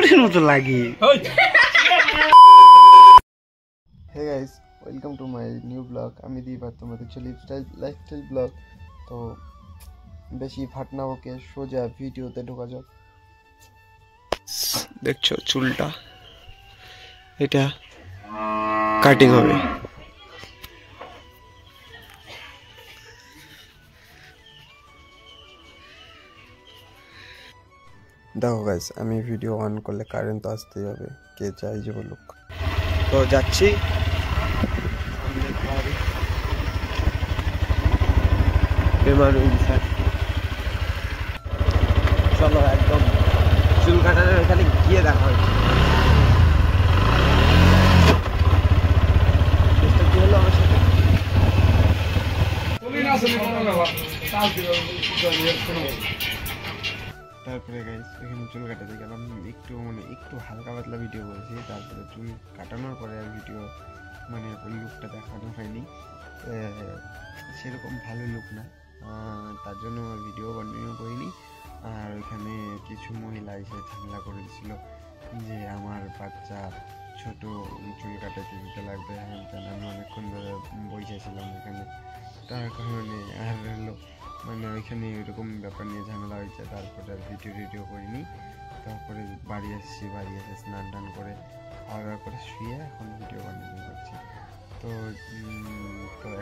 চুচুড়ির মতো লাগে। Hey guys, welcome to my new blog. আমি দীপ আর তোমরা দেখছো লাইফস্টাইল ব্লগ। তো বেশি ফাটনা ওকে সোজা ভিডিওতে ঢোকা যাক। দেখছো চুলটা, এটা কাটিং হবে। দেখো গাইস, আমি ভিডিও অন করলে কারেন্ট তো আসতেই হবে, কে চাই যে বলুক। তো যাচ্ছি চলো একদম চুল কাটানোর এখানে গিয়ে দেখা হচ্ছে। কি হলো আমার সাথে? তারপরে গাইস এখানে চুল কাটাতে গেলাম, একটু হালকা পাতলা ভিডিও করেছি। তারপরে চুল কাটানোর পরে আর ভিডিও লুকটা দেখানো হয়নি, সেরকম ভালো লুক না, তার জন্য ভিডিও কন্টিনিউ করিনি। আর ওইখানে কিছু মহিলা এসে ঝামেলা করে দিচ্ছিল যে আমার বাচ্চা ছোট, চুল কাটাতে দিতে লাগবে। হ্যাঁ, আমি অনেকক্ষণ ধরে বসেছিলাম ওইখানে, তার কারণে আর হলো ওইখানে এরকম ব্যাপার নিয়ে ঝামেলা হয়েছে। তারপরে আর ভিডিও করিনি। তারপরে বাড়ি এসে স্নান টান করে খাওয়া দাওয়া করে শুয়ে এখন ভিডিও কন্টিনিউ করছি। তো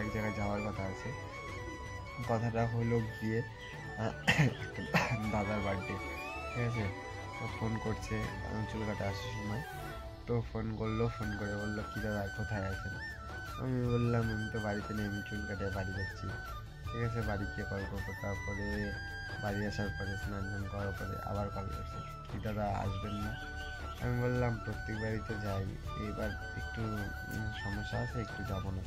এক জায়গায় যাওয়ার কথা আছে। কথাটা হলো গিয়ে দাদার বার্থডে, ঠিক আছে। তো ফোন করছে চুল কাটা আসার সময়। তো ফোন করে বললো কি দাদা কোথায় আছেন? আমি বললাম আমি তো বাড়িতে নেই, আমি চুল কাটে বাড়ি যাচ্ছি। ঠিক আছে, বাড়ি গিয়ে কল করবো। তারপরে বাড়ি আসার পরে স্নান টান করার পরে আবার কল করছে, কি দাদা আসবেন না? আমি বললাম প্রত্যেক বাড়ি তো যাই, এবার একটু সমস্যা আছে, একটু যাবো না।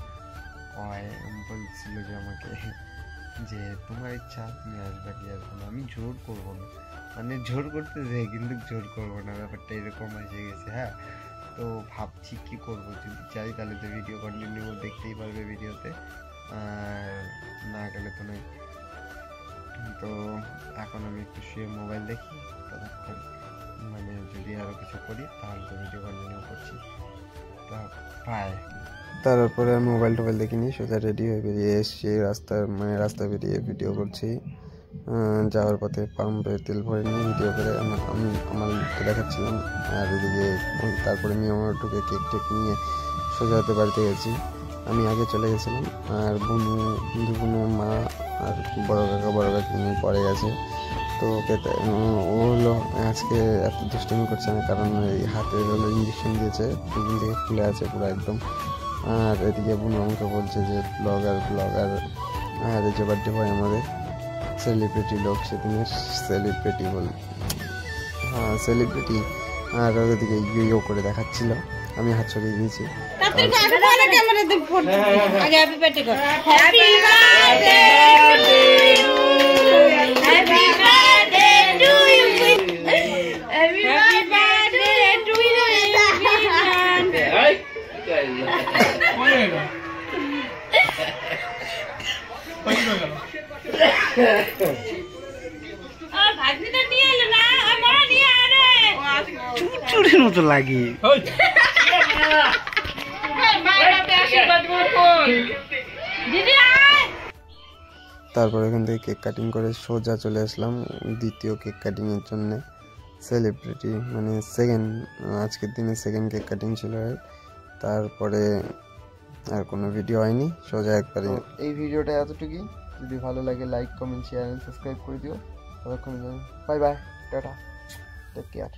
বলছিল যে আমাকে যে তোমার ইচ্ছা, তুমি আসবে কি আসবে না, আমি জোর করবো না। জোর করতে যাই কিন্তু জোর করবো না, ব্যাপারটা এরকম এসে গেছে। হ্যাঁ, তো ভাবছি কি করবো, যদি চাই তাহলে তো ভিডিও কন্টিনিউ দেখতেই পারবে ভিডিওতে, আর না গেলে তো নয়। তো এখন আমি একটু শুয়ে মোবাইল দেখি, ততক্ষণ যদি আরো কিছু করি তাহলে তো ভিডিও কন্টিনিউ করছি। তো পায় তারপরে আমি মোবাইল টোবাইল দেখিনি, সোজা রেডি হয়ে বেরিয়ে এসছি রাস্তা বেরিয়ে ভিডিও করছি। যাওয়ার পথে পাম্পে তেল ভরে নিয়ে ভিডিও করে আমি আমার লুকটা দেখাচ্ছিলাম। আর এদিকে তারপরে আমি আমার ঢুকে কেক টেক নিয়ে সোজা হতে বাড়িতে গেছি। আমি আগে চলে গেছিলাম, আর বুনু মা আর বড় কাকা নিয়ে পরে গেছে। তো ও হলো আজকে এত দুষ্টামি করছে না, কারণ এই হাতে হলো ইঞ্জেকশন দিয়েছে, দুদিন থেকে খুলে আছে পুরো একদম। আর এদিকে বুনু আমাকে বলছে যে ব্লগার আর এই যে বার্থডে বয় আমাদের সেলিব্রিটি লোক, সেদিনের সেলিব্রিটি সেলিব্রিটি। আর ওদিকে ইউ করে দেখাচ্ছিল, আমি হাত ছড়িয়ে দিয়েছি। চুচুড়ির মতো লাগে। তারপর এখান থেকে কেক কাটিং করে সোজা চলে আসলাম দ্বিতীয় কেক কাটিং এর জন্য। সেলিব্রিটি আজকের দিনে সেকেন্ড কেক কাটিং ছিল। তারপরে আর কোনো ভিডিও হয়নি, সোজা একবারে এই ভিডিওটা এতটুকুই। যদি ভালো লাগে like comment share and subscribe করে দিও। ততক্ষণ bye bye, tata, take care.